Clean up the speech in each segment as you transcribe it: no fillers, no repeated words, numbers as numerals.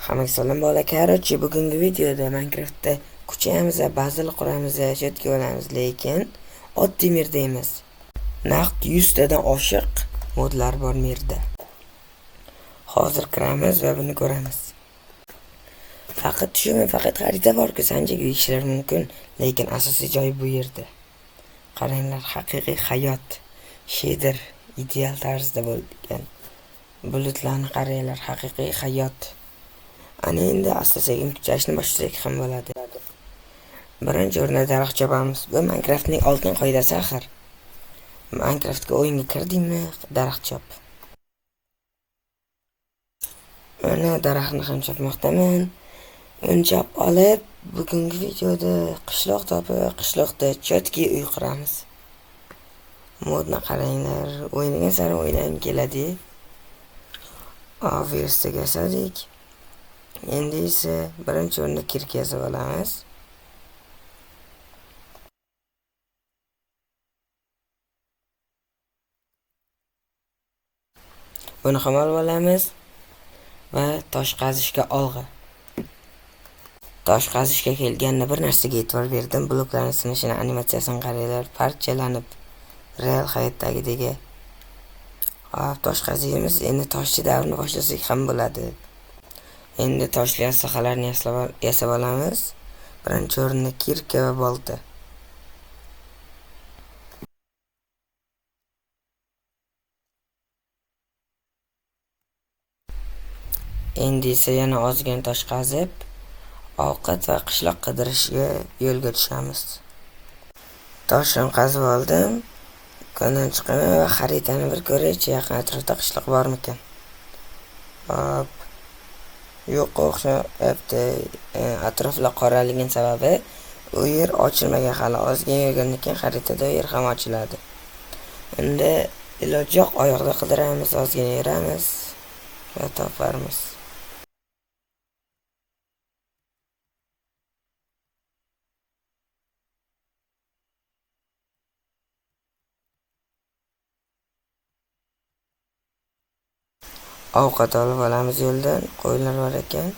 Hammaga salom bola. Короче, bugungi videoda Minecraftda ko'chamiz, bazil quramiz, chetga olamiz, lekin oddiy merda emas. Naqd 100 tadan oshiq modlar bor merda. Hozir kiramiz va buni ko'ramiz. Faqat xarita bor-ku, sanjaga ishlar mumkin, lekin asosiy joy bu yerda. Qaranglar, haqiqiy hayot shader ideal tarzda bo'lgan. Bulutlarni qaranglar, haqiqiy hayot. Ana endi asta-sekin kuchashni boshlasak ham bo'ladi. Birinchi o'rinda daraxt chopamiz. Bu Minecraftning oltin qoidasi axir. Minecraftga o'yinga kirdingmi, daraxt chop. Mana daraxtni ham chopmoqdaman. Unchab olib, bugungi videoda qishloq topib, qishloqda chotki uy quramiz. Modni qaranglar, o'ynagan sari o'ynagim keladi. Versiyaga yasadik. Endi esa birinchi o'rinda kirka yasab olamiz. Buni ham olib olamiz va tosh qazishga olg'a. Tosh qazishga kelganda bir narsaga e'tibor berdim. Bloklarning sinishini, animatsiyasini qaranglar, parchalanib real hayotdagidek. Hop, tosh qaziymiz. Endi toshchi davrini boshlasak ham bo'ladi. Endi toshli aslahalarni yasab olamiz. Birinchi o'rinda kirka va bolta. Endi esa yana ozgina tosh qazib, ovqat va qishloq qidirishga yo'lga tushamiz. Toshni qazib oldim. Ko'ndan chiqaman va xaritani bir ko'raychi, yaqin atrofda qishloq bormikan. Hop. Yo'q, o'xshabdi. Atroflar qoraligini sababi u yer ochilmagan, hali ozgina yurgandan keyin xaritada u yer ham ochiladi. Endi iloji yo'q, oyoqda qidiramiz, ozgina yuramiz va toparmiz. Ovqat olib olamiz yo'ldan, qo'ylar bor ekan.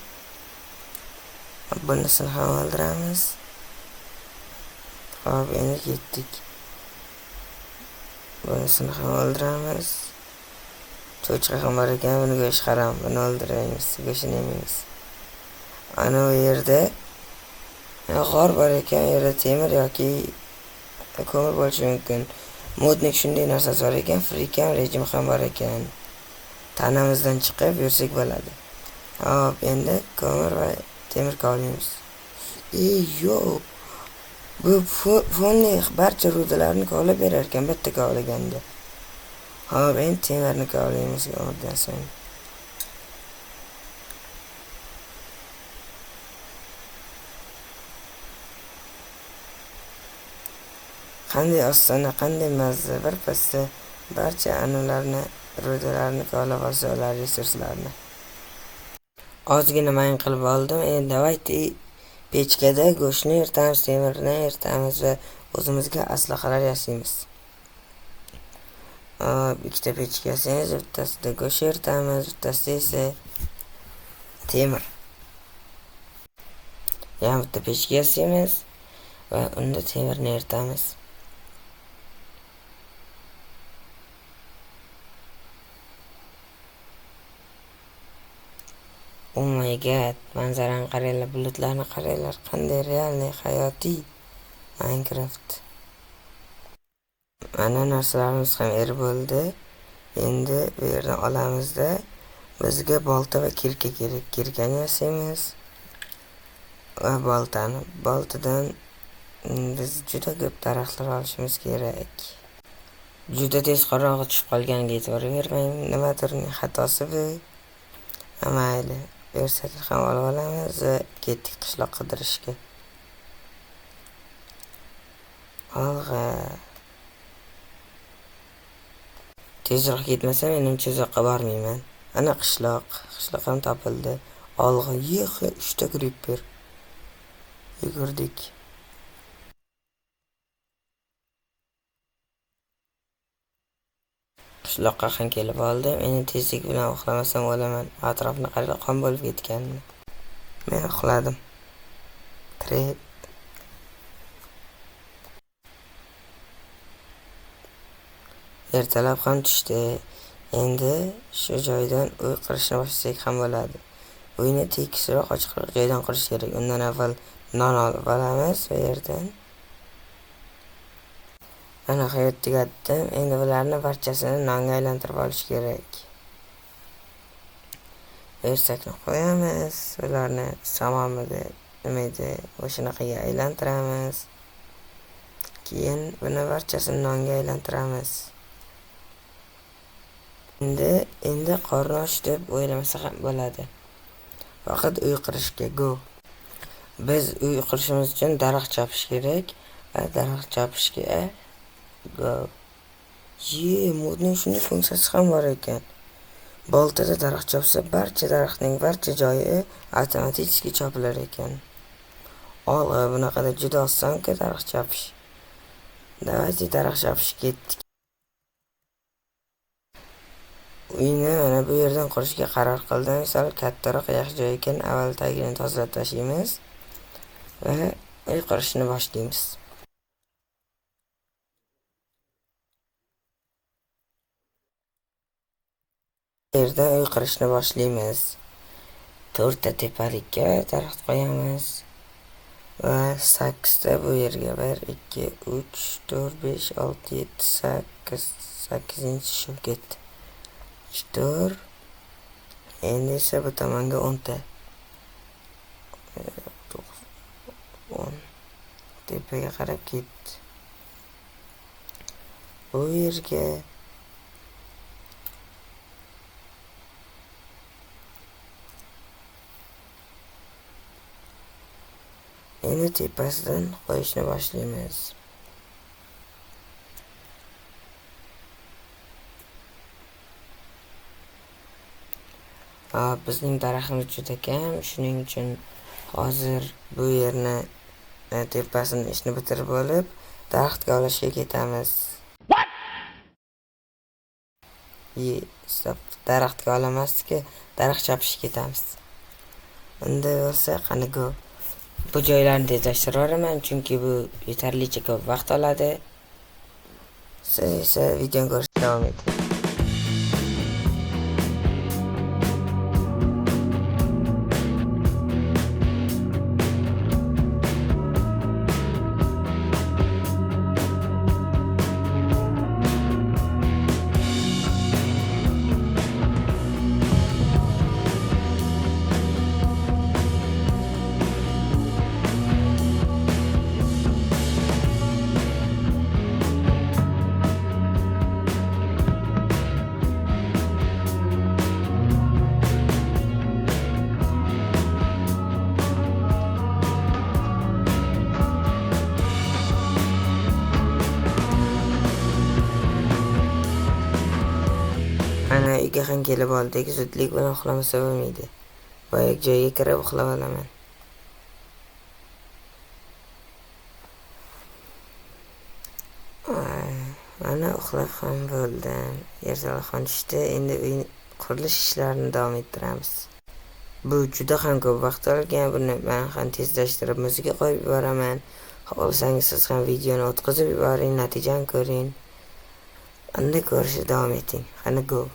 Bunisini ham oldiramiz. Hop, endi ketdik. Bunisini ham oldiramiz. Cho'chqa ham bor ekan, buni go'sht harom, buni o'ldiramiz, go'shtini yemaymiz. Ana u yerda g'or bor ekan, u yerda temir yoki ko'mir bo'lishi mumkin. Modning shunday narsasi bor ekan, freecam rejim ham bor ekan. Tanamizdan chiqib yursak bo'ladi. Hop, endi ko'mir va temir kovlaymiz. Yo'q. Bu fonli barcha rudalarni kovlab berar ekan bitta kovlaganda. Hop, endi temirni kovlaymiz o'rdan so'ng. Qanday osona, qanday mazza, bir pasda barcha anularni, rudalarni kovlab olsa ular resurslarni. Ozgina mayin qilib oldim. Endi davaydi pechkada go'shtni eritamiz, temirni eritamiz va o'zimizga aslahalar yasaymiz. Ikkita pechka yasaymiz, bittasida go'sht eritamiz, bittasida esa temir. Yana bitta pechka yasaymiz va unda temirni eritamiz. Oh my god, manzarani qaranglar, bulutlarni qaranglar, qanday realniy, hayotiy Minecraft. Mana narsalarimiz ham bo'ldi. Endi bu yerdan olamizda bizga bolta va kirka kerak. Kirkani yasaymiz va boltani. Boltadan biz juda ko'p daraxtlar olishimiz kerak. Juda tez qorong'i tushib qolganiga e'tibor bermang. Nimadir xatosi bu. Mayli. Versakil ham olib olamiz va ketdik qishloq qidirishga. Olg'a. Tezroq ketmasam, menimcha uzoqqa bormayman. Ana qishloq ham topildi. Olg'a, 3 ta creeper. Yugurdik. Qishloqqa ham kelib oldim. Endi tezlik bilan uxlamasam o'laman. Atrofni qarab qon bo'lib ketganmi? Men uxladim. Trade. Ertalab ham tushdi. Endi shu joydan uy qurishni boshlasak ham bo'ladi. Uyni tekisroq, ochiqroq joydan qurish kerak. Undan avval non olib olamiz bu yerdan. Mana hayot tugatdim. Endi bularni barchasini nonga aylantirib olish kerak. Ersakni qo'yamiz. Ularni samonmidi, nima edi, o'shanaqaga aylantiramiz. Keyin buni barchasini nonga aylantiramiz. Endi qorni och deb o'ylamasa ham bo'ladi. Faqat uy qurishga go. Biz uy qurishimiz uchun daraxt chopish kerak. Daraxt chopishga go. Modning shunday funksiyasi ham bor ekan. Boltada daraxt chopsa, barcha daraxtning barcha joyi avtomatik chopilar ekan. Bunaqada juda osonki daraxt chopish. Davaychi daraxt chopish ketdik. Uyni mana bu yerdan qurishga qaror qildim. Misol kattaroq yaxshi joy ekan, avval tagini tozalab tashlaymiz va uy qurishni boshlaymiz. Yerdan uy qurishni boshlaymiz. 4 ta tepalikka daraxt qo'yamiz va 8 ta bu yerga 1 2 3 4 5 6 7 8 8-chi shu ketdi. 4. Endi esa bu tomonga 10 ta. 10 tepaga qarab ketdi. Bu yerga endi tepasidan qo'yishni boshlaymiz. Bizning daraxtimiz juda kam, shuning uchun hozir bu yerni tepasini ishni bitirib olib, daraxtga olishga ketamiz. Daraxtga olamasdik, daraxt chopishga ketamiz. Unda bo'lsa, qani go. Bu joylarni tezlashtirib yuboraman, chunki bu yetarlicha ko'p vaqt oladi. Siz esa videoni ko'rishda davom eting. Ana uyga ham kelib oldik, zudlik bilan uxlamasa bo'lmaydi. Boyagi joyga kirib uxlab olaman. Mana uxlab ham bo'ldim. Ertalab ham tushdi. Endi uy qurilish ishlarini davom ettiramiz. Bu juda ham ko'p vaqt olgan. Buni men ham tezlashtirib musiqa qo'yib yuboraman. Xohlasangiz siz ham videoni o'tkazib yuboring, natijani ko'ring. Unda ko'rishda davom eting. Qani go.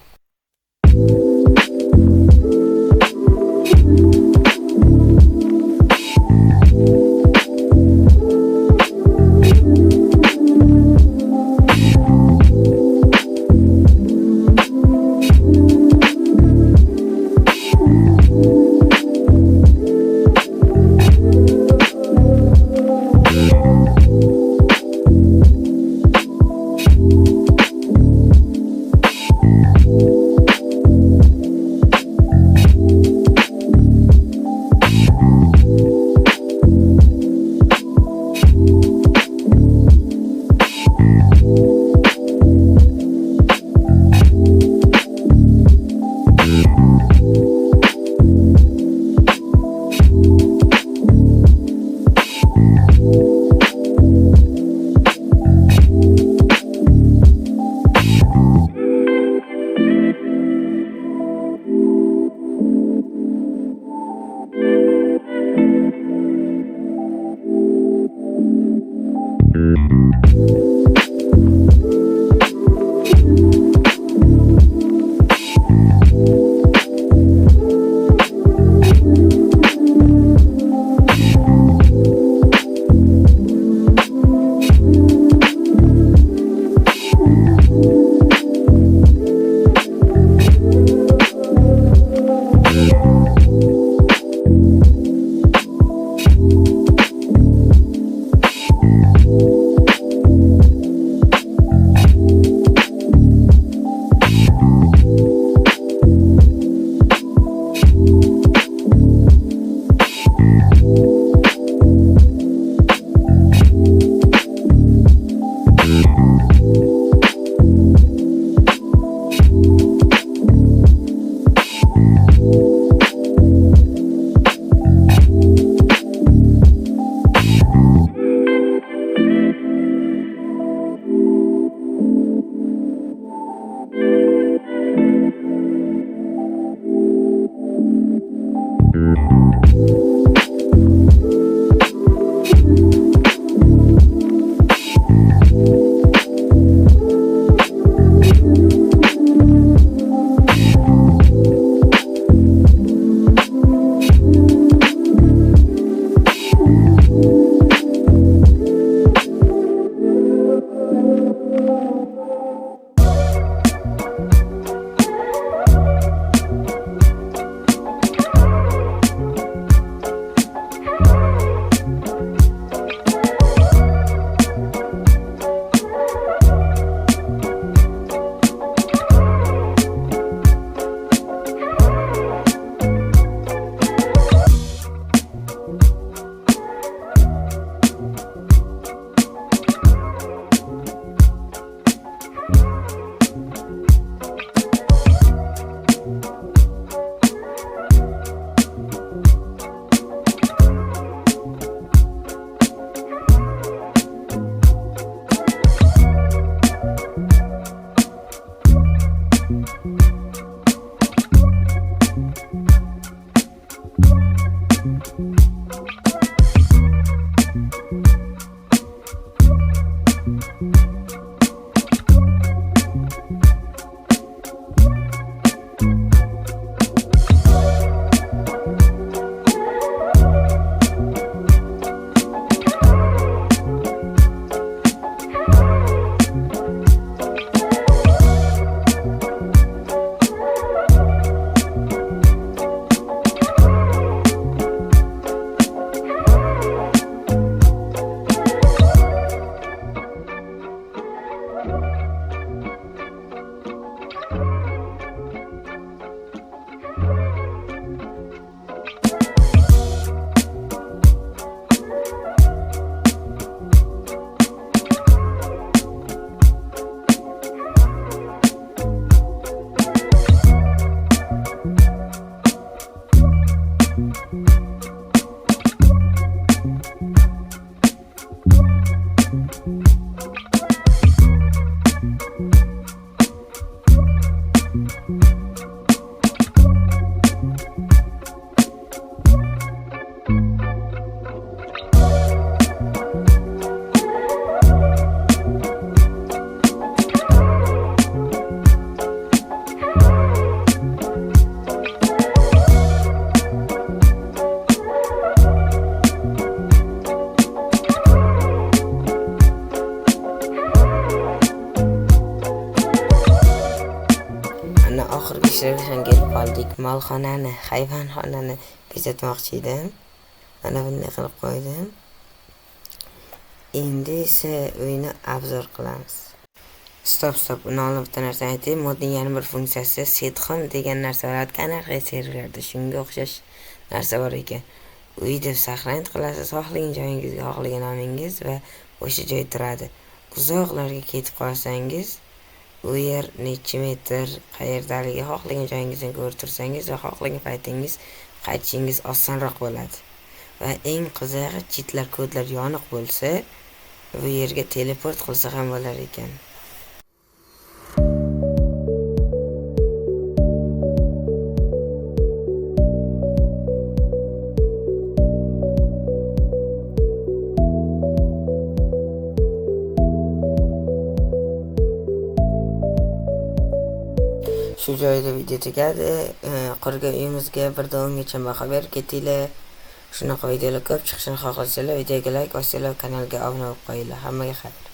oxirgi ishlarga ham kelib qoldik. Molxonani, hayvonxonani bezatmoqchi edim. Mana bunday qilib qo'ydim. Endi esa uyni obzor qilamiz. Stop, uni olib bitta narsani aytayim. Modning yana bir funksiyasi setxon degan narsa bor. Qanaqa serverlarda shunga o'xshash narsa bor ekan. Uy deb saqlanib qilasiz, xohlagan joyingizga, xohlagan nomingiz va o'sha joy turadi. Uzoqlarga ketib qolsangiz, u yer necha metr, qayerdaligi xohlagan joyingizni ko'rib tursangiz va xohlagan paytingiz qaytishingiz osonroq bo'ladi. Va eng qizig'i, chitlar, kodlar yoniq bo'lsa, bu yerga teleport qilsa ham bo'lar ekan. Shu joyda video tugadi. Qurgan uyimizga 1 gacha baho berib ketinglar. Shunaqa videolar ko'p chiqishini xohlasanglar, videoga like bosinglar, kanalga obuna bo'lib qo'yinglar. Hammaga xayr.